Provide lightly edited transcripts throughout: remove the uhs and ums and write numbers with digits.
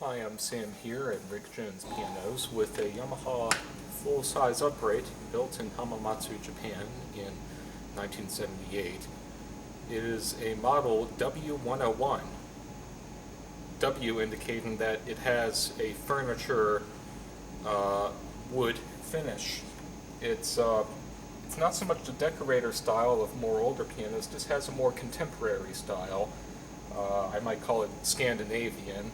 Hi, I'm Sam here at Rick Jones Pianos with a Yamaha full-size upright built in Hamamatsu, Japan in 1978. It is a model W101, W indicating that it has a furniture wood finish. It's not so much the decorator style of more older pianos, this has a more contemporary style. I might call it Scandinavian.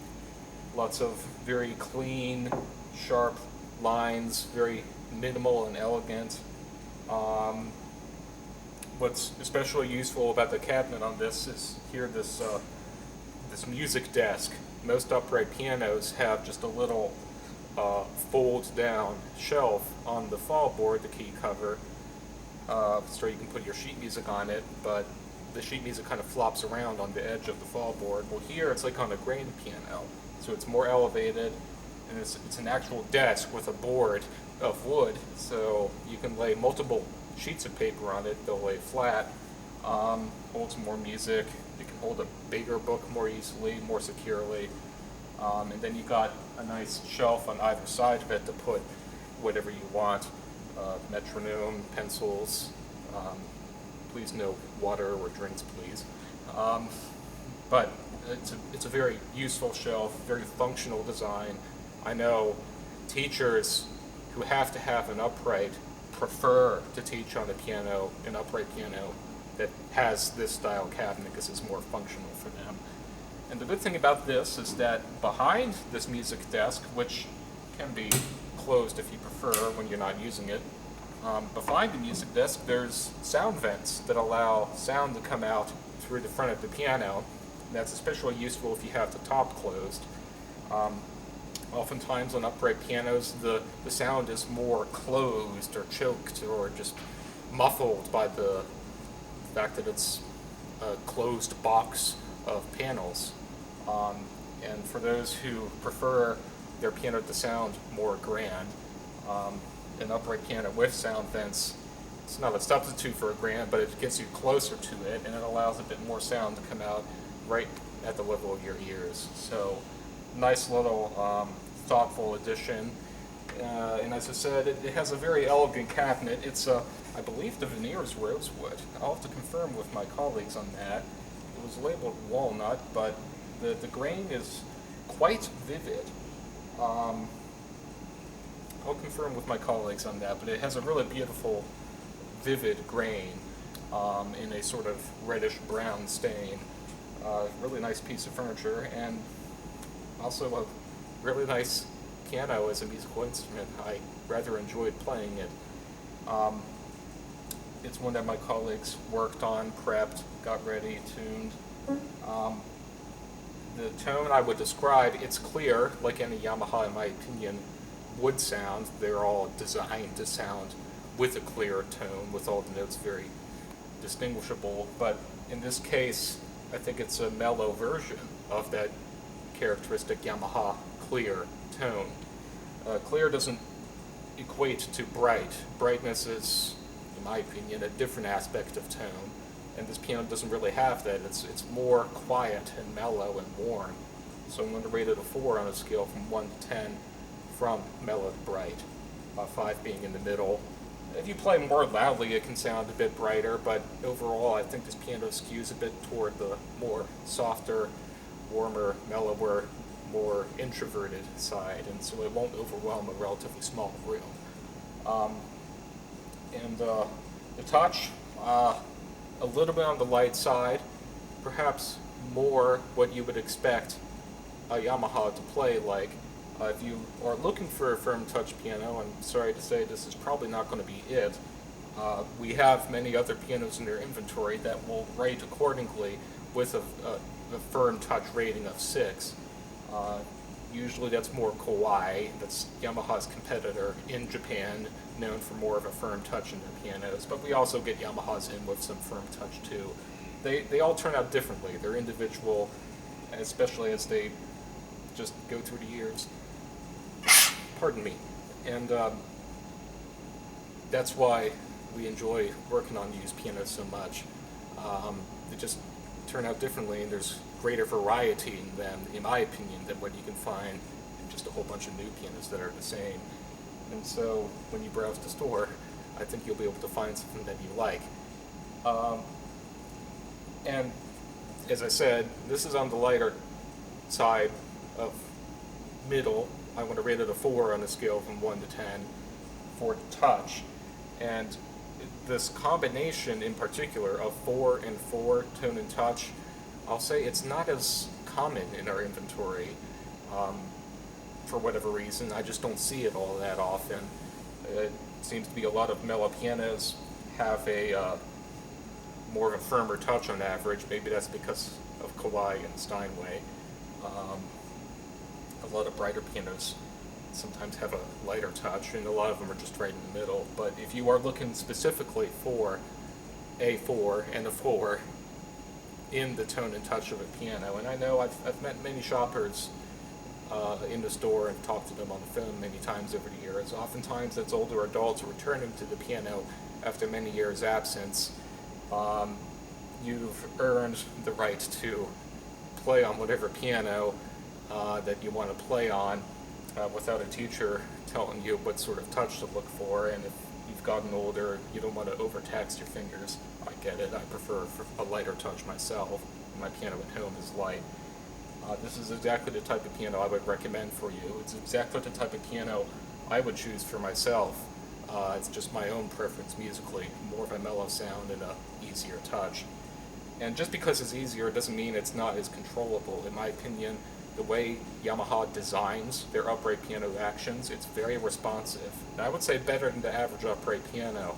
Lots of very clean, sharp lines, very minimal and elegant. What's especially useful about the cabinet on this is here this music desk. Most upright pianos have just a little fold down shelf on the fall board, the key cover, so you can put your sheet music on it, but the sheet music kind of flops around on the edge of the fall board. Well, here it's like on a grand piano, so it's more elevated, and it's an actual desk with a board of wood, so you can lay multiple sheets of paper on it. They'll lay flat, holds more music. You can hold a bigger book more easily, more securely, and then you got a nice shelf on either side of it to put whatever you want, metronome, pencils. Please no water or drinks, please. But it's a very useful shelf, very functional design. I know teachers who have to have an upright prefer to teach on an upright piano that has this style cabinet because it's more functional for them. And the good thing about this is that behind this music desk, which can be closed if you prefer when you're not using it, behind the music desk there's sound vents that allow sound to come out through the front of the piano. That's especially useful if you have the top closed. Oftentimes on upright pianos the sound is more closed or choked or just muffled by the fact that it's a closed box of panels. And for those who prefer their piano to sound more grand, an upright piano with sound vents, it's not a substitute for a grand, but it gets you closer to it, and it allows a bit more sound to come out right at the level of your ears. So, nice little thoughtful addition. And as I said, it has a very elegant cabinet. I believe the veneer is rosewood. I'll have to confirm with my colleagues on that. It was labeled walnut, but the grain is quite vivid. I'll confirm with my colleagues on that, but it has a really beautiful, vivid grain in a sort of reddish-brown stain. Really nice piece of furniture, and also a really nice piano as a musical instrument. I rather enjoyed playing it. It's one that my colleagues worked on, prepped, got ready, tuned. The tone I would describe, it's clear, like any Yamaha, in my opinion, would sound. They're all designed to sound with a clear tone, with all the notes very distinguishable, but in this case, I think it's a mellow version of that characteristic Yamaha clear tone. Clear doesn't equate to bright. Brightness is, in my opinion, a different aspect of tone, and this piano doesn't really have that. It's more quiet and mellow and warm. So I'm going to rate it a 4 on a scale from 1 to 10, from mellow to bright, 5 being in the middle. If you play more loudly, it can sound a bit brighter, but overall I think this piano skews a bit toward the more softer, warmer, mellower, more introverted side, and so it won't overwhelm a relatively small room. The touch, a little bit on the light side, perhaps more what you would expect a Yamaha to play like. If you are looking for a firm touch piano, I'm sorry to say this is probably not going to be it. We have many other pianos in their inventory that will rate accordingly with a firm touch rating of 6. Usually that's more Kawai, that's Yamaha's competitor in Japan, known for more of a firm touch in their pianos, but we also get Yamahas in with some firm touch too. They all turn out differently. They're individual, especially as they just go through the years. Pardon me. And that's why we enjoy working on used pianos so much. They just turn out differently, and there's greater variety in them, in my opinion, than what you can find in just a whole bunch of new pianos that are the same. And so when you browse the store, I think you'll be able to find something that you like. And as I said, this is on the lighter side of middle. I want to rate it a 4 on a scale from 1 to 10 for touch. And this combination in particular of 4 and 4 tone and touch, I'll say it's not as common in our inventory. For whatever reason, I just don't see it all that often. It seems to be a lot of mellow pianos have a more of a firmer touch on average. Maybe that's because of Kawai and Steinway. A lot of brighter pianos sometimes have a lighter touch, and a lot of them are just right in the middle. But if you are looking specifically for a 4 and a 4 in the tone and touch of a piano, and I know I've met many shoppers in the store and talked to them on the phone many times over the years. Oftentimes it's older adults returning to the piano after many years' absence. You've earned the right to play on whatever piano that you want to play on without a teacher telling you what sort of touch to look for. And if you've gotten older, you don't want to overtax your fingers. I get it. I prefer a lighter touch myself. My piano at home is light. This is exactly the type of piano I would recommend for you. It's exactly the type of piano I would choose for myself. It's just my own preference musically, more of a mellow sound and a easier touch. And just because it's easier doesn't mean it's not as controllable. In my opinion, the way Yamaha designs their upright piano actions, it's very responsive. And I would say better than the average upright piano,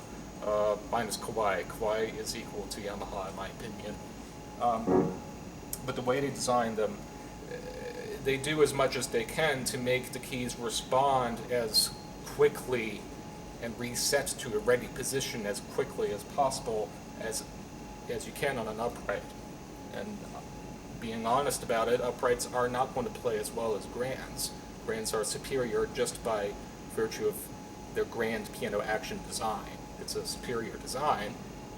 minus Kawai. Kawai is equal to Yamaha in my opinion. But the way they design them, they do as much as they can to make the keys respond as quickly and reset to a ready position as quickly as possible as you can on an upright. And being honest about it, uprights are not going to play as well as grands. Grands are superior just by virtue of their grand piano action design. It's a superior design,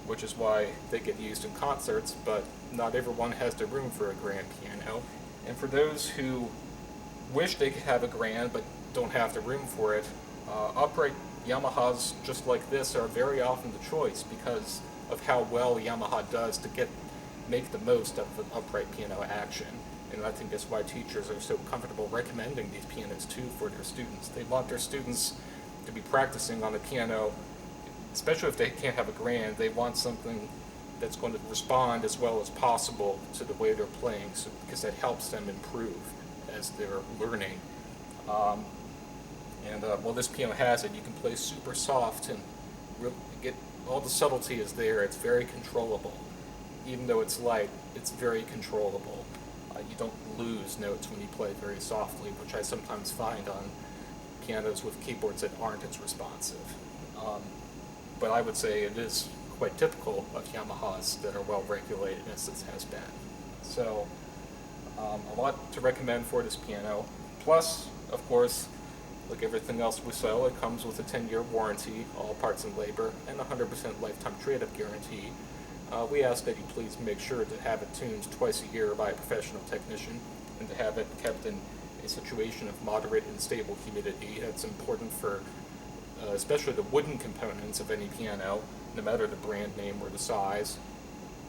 which is why they get used in concerts, but not everyone has the room for a grand piano. And for those who wish they could have a grand but don't have the room for it, upright Yamahas just like this are very often the choice because of how well Yamaha does to make the most of an upright piano action. And I think that's why teachers are so comfortable recommending these pianos too for their students. They want their students to be practicing on the piano, especially if they can't have a grand. They want something that's going to respond as well as possible to the way they're playing, because that helps them improve as they're learning. Well, this piano has it. You can play super soft and really get all the subtlety is there. It's very controllable. Even though it's light, it's very controllable. You don't lose notes when you play very softly, which I sometimes find on pianos with keyboards that aren't as responsive. But I would say it is quite typical of Yamahas that are well regulated, as this has been. So, a lot to recommend for this piano. Plus, of course, like everything else we sell, it comes with a 10-year warranty, all parts and labor, and a 100% lifetime trade-up guarantee. We ask that you please make sure to have it tuned twice a year by a professional technician, and to have it kept in a situation of moderate and stable humidity. That's important for especially the wooden components of any piano, no matter the brand name or the size.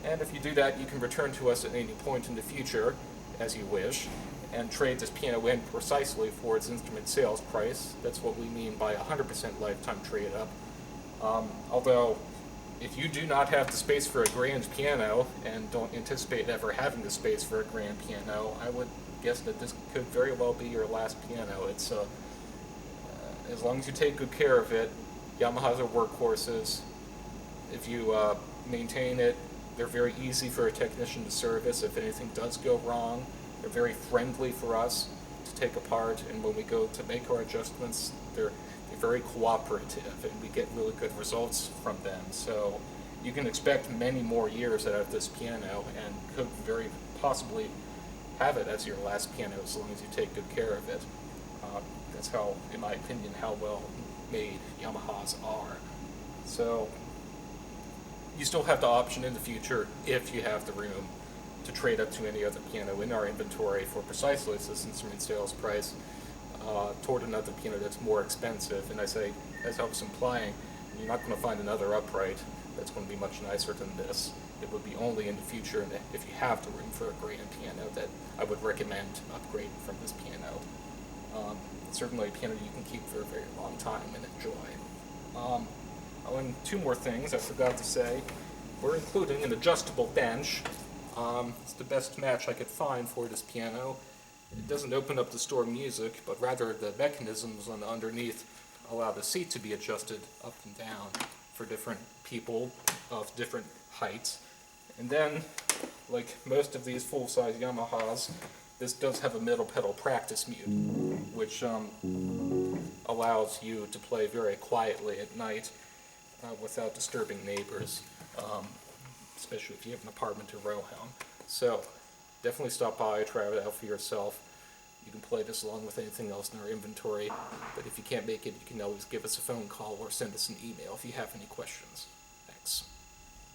And if you do that, you can return to us at any point in the future, as you wish, and trade this piano in precisely for its instrument sales price. That's what we mean by 100% lifetime trade-up. Although, if you do not have the space for a grand piano, and don't anticipate ever having the space for a grand piano, I would guess that this could very well be your last piano. It's as long as you take good care of it. Yamahas are workhorses. If you maintain it, they're very easy for a technician to service if anything does go wrong. They're very friendly for us to take apart, and when we go to make our adjustments, they're very cooperative, and we get really good results from them. So you can expect many more years out of this piano, and could very possibly have it as your last piano as long as you take good care of it. That's how, in my opinion, how well made Yamahas are. So you still have the option in the future, if you have the room, to trade up to any other piano in our inventory for precisely this instrument sales price toward another piano that's more expensive. And I say, as I was implying, you're not going to find another upright that's going to be much nicer than this. It would be only in the future, and if you have the room for a grand piano, that I would recommend upgrading from this piano. Certainly a piano you can keep for a very long time and enjoy. And two more things I forgot to say. We're including an adjustable bench. It's the best match I could find for this piano. It doesn't open up to store music, but rather the mechanisms on the underneath allow the seat to be adjusted up and down for different people of different heights. And then, like most of these full-size Yamahas, this does have a middle pedal practice mute, which allows you to play very quietly at night without disturbing neighbors, especially if you have an apartment or row home. So definitely stop by, try it out for yourself. You can play this along with anything else in our inventory, but if you can't make it, you can always give us a phone call or send us an email if you have any questions. Thanks.